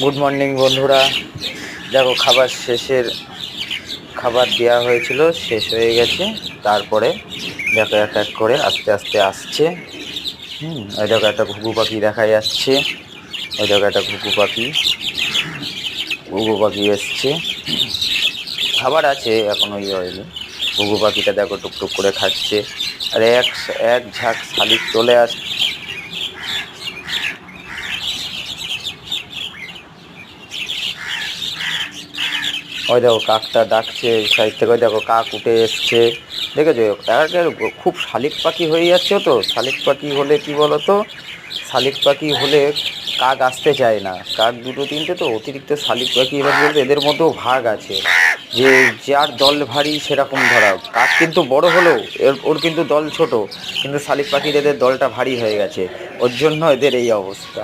Good morning বন্ধুরা। দেখো খাবার দেওয়া হয়েছিল, শেষ হয়ে গেছে। তারপরে দেখো এক এক করে আস্তে আস্তে আসছে। ওই দেখো একটা ঘুঘু পাখি দেখা যাচ্ছে। ওই দেখো একটা ঘুঘু পাখি এসছে। খাবার আছে, এখনো হয়নি। ঘুঘু পাখিটা দেখো টুকটুক করে খাচ্ছে। আর এক এক ঝাঁক শালিক চলে আসছে। ওই দেখো কাকটা ডাকছে সাইড থেকে, ওই দেখো কাক উঠে এসছে। দেখেছো, একের খুব শালিক পাখি হয়ে যাচ্ছে। তো শালিক পাখি হলে কি বলতো, শালিক পাখি হলে কাক আসতে চায় না। কাক দুটো তিনটে তো অতিরিক্ত শালিক পাখি, এবার বলতে এদের মধ্যেও ভাগ আছে যে যার দল ভারী সেরকম ধরা। কাক কিন্তু বড় হলেও ওর কিন্তু দল ছোট, কিন্তু শালিক পাখির এদের দলটা ভারী হয়ে গেছে, ওর জন্য এদের এই অবস্থা।